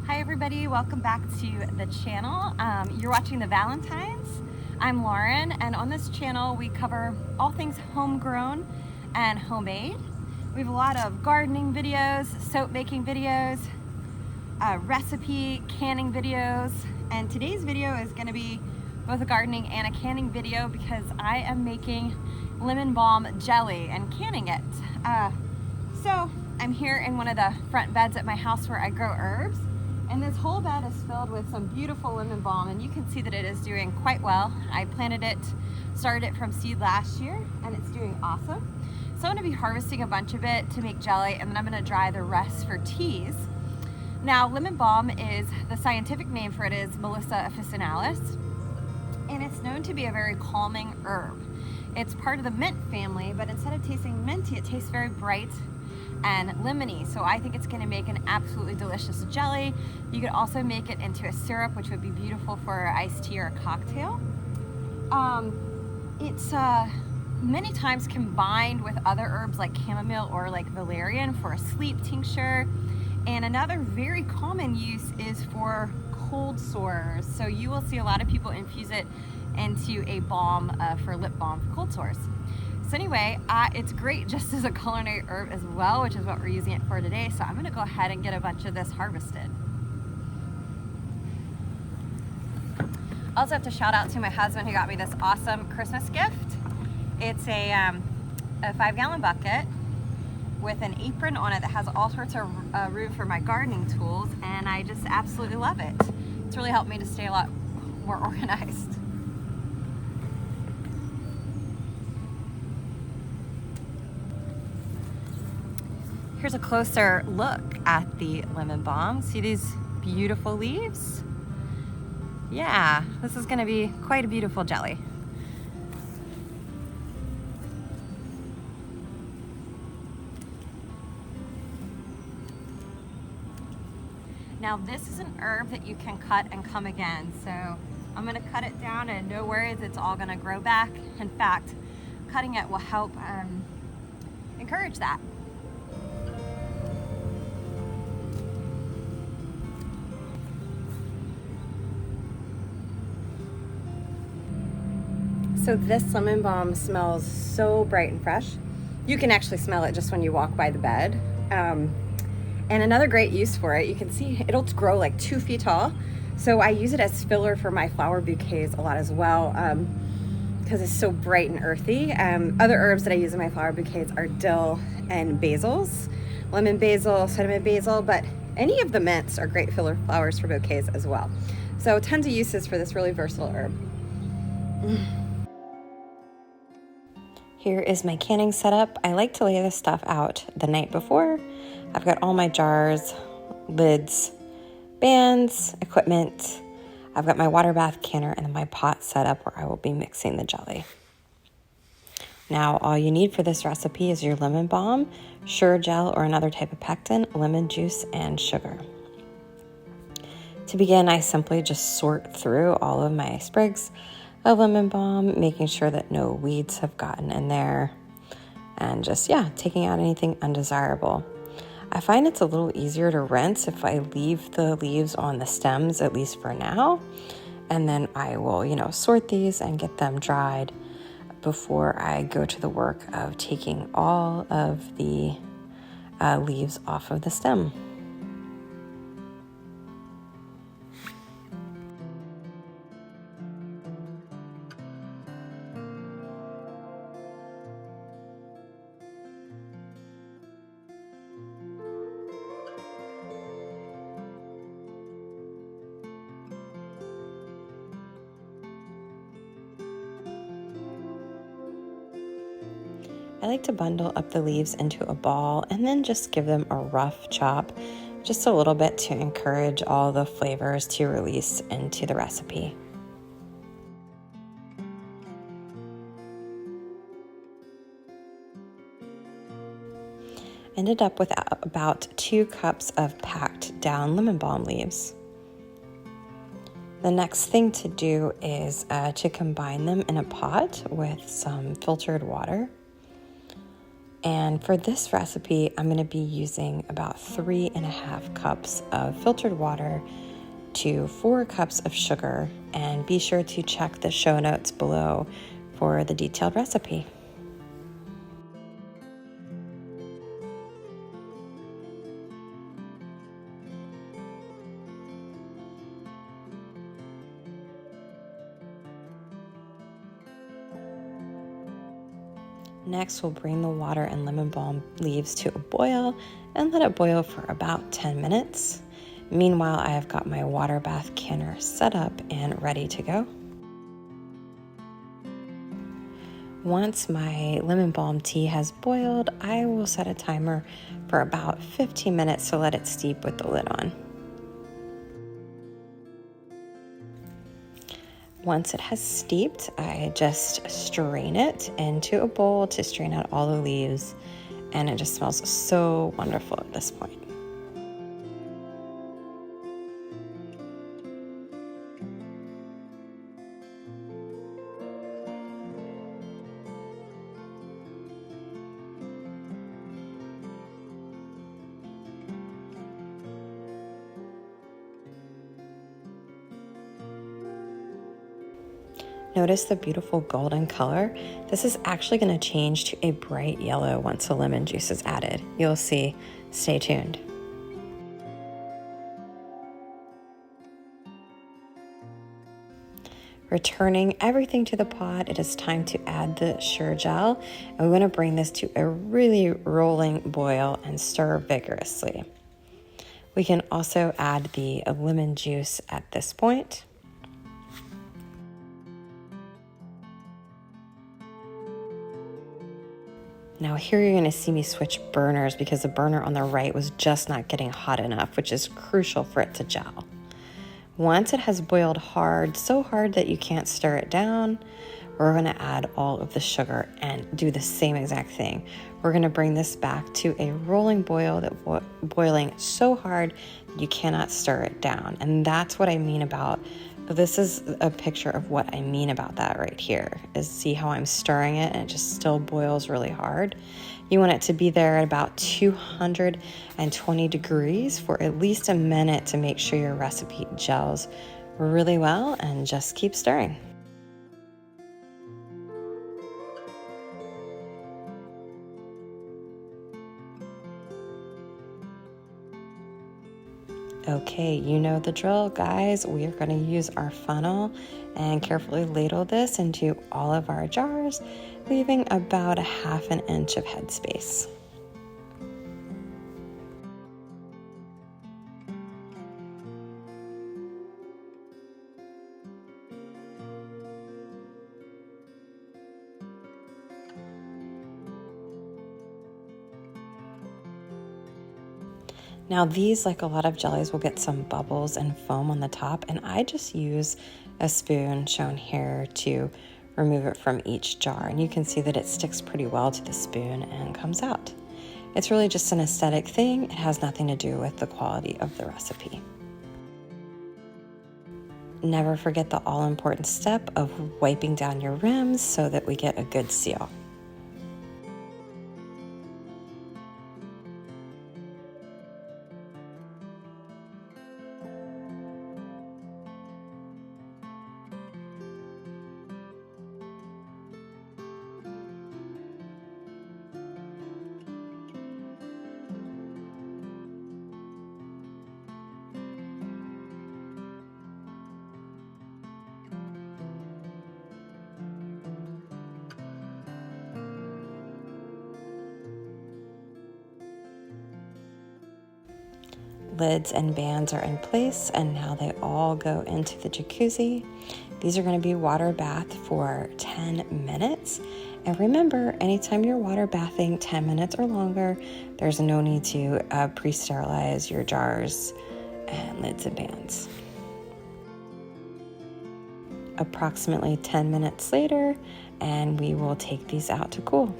Hi everybody, welcome back to the channel. You're watching the Valentines. I'm Lauren, and on this channel we cover all things homegrown and homemade. We have a lot of gardening videos, soap making videos, recipe canning videos, and today's video is going to be both a gardening and a canning video because I am making lemon balm jelly and canning it. So I'm here in one of the front beds at my house where I grow herbs. And this whole bed is filled with some beautiful lemon balm, and you can see that it is doing quite well. I planted it, started it from seed last year, and it's doing awesome. So I'm going to be harvesting a bunch of it to make jelly, and then I'm going to dry the rest for teas. Now, lemon balm is, the scientific name for it is Melissa officinalis, and it's known to be a very calming herb. It's part of the mint family, but instead of tasting minty, it tastes very bright and lemony, so I think it's going to make an absolutely delicious jelly. You could also make it into a syrup, which would be beautiful for iced tea or a cocktail. It's many times combined with other herbs like chamomile or like valerian for a sleep tincture, and another very common use is for cold sores. So you will see a lot of people infuse it into a balm for lip balm for cold sores. So anyway, it's great just as a culinary herb as well, which is what we're using it for today. So I'm going to go ahead and get a bunch of this harvested. I also have to shout out to my husband who got me this awesome Christmas gift. It's a 5-gallon bucket with an apron on it that has all sorts of room for my gardening tools, and I just absolutely love it. It's really helped me to stay a lot more organized. Here's a closer look at the lemon balm. See these beautiful leaves? Yeah, this is gonna be quite a beautiful jelly. Now this is an herb that you can cut and come again. So I'm gonna cut it down, and no worries, it's all gonna grow back. In fact, cutting it will help encourage that. So this lemon balm smells so bright and fresh. You can actually smell it just when you walk by the bed. And another great use for it, you can see it'll grow like 2 feet tall. So I use it as filler for my flower bouquets a lot as well, because it's so bright and earthy. Other herbs that I use in my flower bouquets are dill and basils, lemon basil, cinnamon basil, but any of the mints are great filler flowers for bouquets as well. So tons of uses for this really versatile herb. Here is my canning setup. I like to lay this stuff out the night before. I've got all my jars, lids, bands, equipment. I've got my water bath canner and my pot set up where I will be mixing the jelly. Now, all you need for this recipe is your lemon balm, Sure gel or another type of pectin, lemon juice, and sugar. To begin, I simply just sort through all of my sprigs of lemon balm, making sure that no weeds have gotten in there, and just, taking out anything undesirable. I find it's a little easier to rinse if I leave the leaves on the stems, at least for now, and then I will, sort these and get them dried before I go to the work of taking all of the leaves off of the stem. I like to bundle up the leaves into a ball and then just give them a rough chop, just a little bit to encourage all the flavors to release into the recipe. Ended up with about 2 cups of packed down lemon balm leaves. The next thing to do is to combine them in a pot with some filtered water. And for this recipe, I'm going to be using about 3.5 cups of filtered water to 4 cups of sugar, and be sure to check the show notes below for the detailed recipe. Next, we'll bring the water and lemon balm leaves to a boil and let it boil for about 10 minutes. Meanwhile, I have got my water bath canner set up and ready to go. Once my lemon balm tea has boiled, I will set a timer for about 15 minutes to let it steep with the lid on. Once it has steeped, I just strain it into a bowl to strain out all the leaves, and it just smells so wonderful at this point. Notice the beautiful golden color. This is actually going to change to a bright yellow once the lemon juice is added. You'll see. Stay tuned. Returning everything to the pot, it is time to add the sugar gel. And we're going to bring this to a really rolling boil and stir vigorously. We can also add the lemon juice at this point. Now here you're going to see me switch burners because the burner on the right was just not getting hot enough, which is crucial for it to gel. Once it has boiled hard, so hard that you can't stir it down, we're going to add all of the sugar and do the same exact thing. We're going to bring this back to a rolling boil that boiling so hard that you cannot stir it down. And that's what I mean about, this is a picture of what I mean about that right here, is see how I'm stirring it and it just still boils really hard. You want it to be there at about 220 degrees for at least a minute to make sure your recipe gels really well, and just keep stirring. Okay, you know the drill, guys. We are going to use our funnel and carefully ladle this into all of our jars, leaving about 1/2 inch of headspace. Now these, like a lot of jellies, will get some bubbles and foam on the top, and I just use a spoon shown here to remove it from each jar, and you can see that it sticks pretty well to the spoon and comes out. It's really just an aesthetic thing. It has nothing to do with the quality of the recipe. Never forget the all-important step of wiping down your rims so that we get a good seal. Lids and bands are in place, and now they all go into the jacuzzi. These are going to be water bathed for 10 minutes. And remember, anytime you're water bathing 10 minutes or longer, there's no need to pre-sterilize your jars and lids and bands. Approximately 10 minutes later, and we will take these out to cool.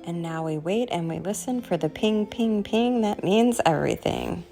And now we wait and we listen for the ping, ping, ping. That means everything.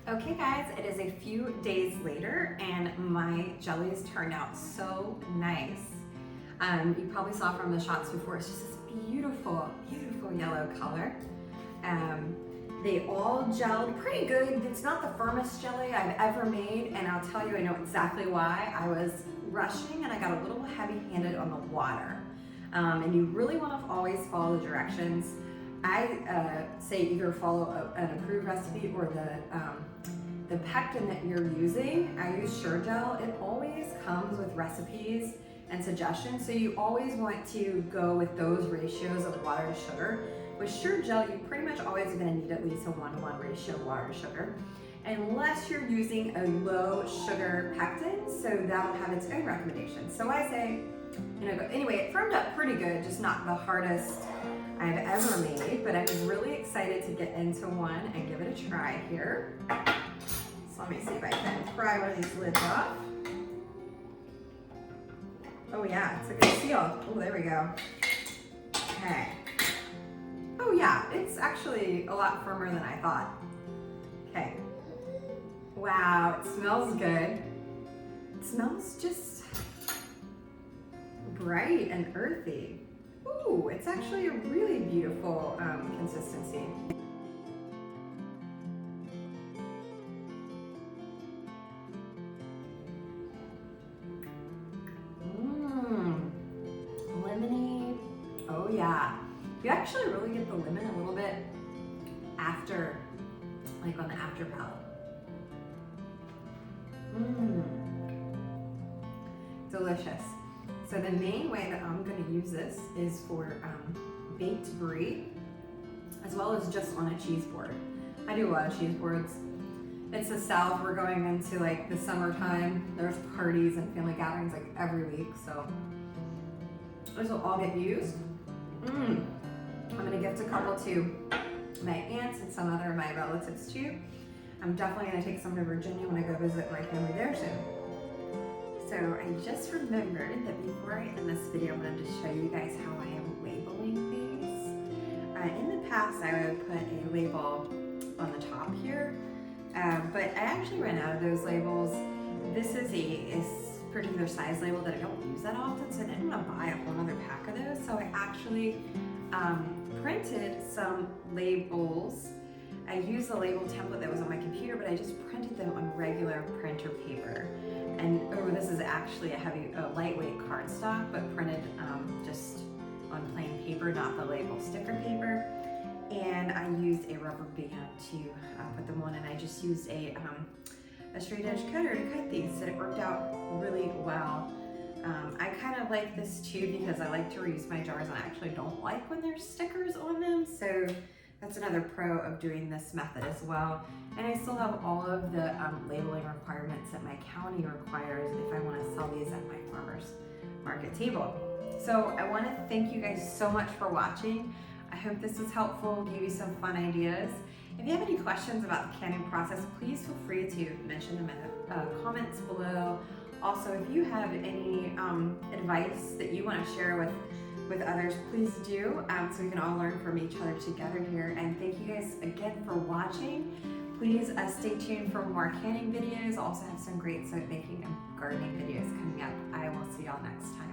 Okay guys, it is a few days later and my jellies turned out so nice. You probably saw from the shots before, it's just this beautiful, beautiful yellow color. They all gelled pretty good. It's not the firmest jelly I've ever made, and I'll tell you, I know exactly why. I was rushing and I got a little heavy-handed on the water. And you really want to always follow the directions. I say either follow an approved recipe or the pectin that you're using. I use Sure Gel. It always comes with recipes and suggestions, so you always want to go with those ratios of water to sugar. With Sure Gel, you're pretty much always going to need at least a 1-to-1 ratio of water to sugar, unless you're using a low sugar pectin, so that'll have its own recommendations. So I say, anyway, it firmed up pretty good, just not the hardest I've ever made, but I'm really excited to get into one and give it a try here. So let me see if I can pry one of these lids off. Oh yeah, it's a good seal. Oh, there we go. Okay. Oh yeah, it's actually a lot firmer than I thought. Okay. Wow, it smells good. It smells just bright and earthy. Ooh, it's actually a really beautiful consistency. Lemony. Oh yeah. You actually really get the lemon a little bit after, like on the after palate. Delicious. So the main way that I'm going to use this is for baked brie, as well as just on a cheese board. I do a lot of cheese boards. It's the South. We're going into like the summertime. There's parties and family gatherings like every week, so those will all get used. I'm going to gift a couple to my aunts and some other of my relatives too. I'm definitely going to take some to Virginia when I go visit my family there soon. So I just remembered that before I end this video, I wanted to show you guys how I am labeling these. In the past, I would put a label on the top here, but I actually ran out of those labels. This is a particular size label that I don't use that often, so I didn't want to buy a whole other pack of those. So I actually printed some labels. I used the label template that was on my computer, but I just printed them on regular printer paper. And this is actually a lightweight cardstock, but printed just on plain paper, not the label sticker paper. And I used a rubber band to put them on, and I just used a straight edge cutter to cut these, and it worked out really well. I kind of like this too because I like to reuse my jars, and I actually don't like when there's stickers on them, so that's another pro of doing this method as well. And I still have all of the labeling requirements that my county requires if I want to sell these at my farmer's market table. So I want to thank you guys so much for watching. I hope this was helpful, gave you some fun ideas. If you have any questions about the canning process, please feel free to mention them in the comments below. Also, if you have any advice that you want to share with others, please do, so we can all learn from each other together here. And thank you guys again for watching. Please stay tuned for more canning videos. Also have some great soap making and gardening videos coming up. I will see y'all next time.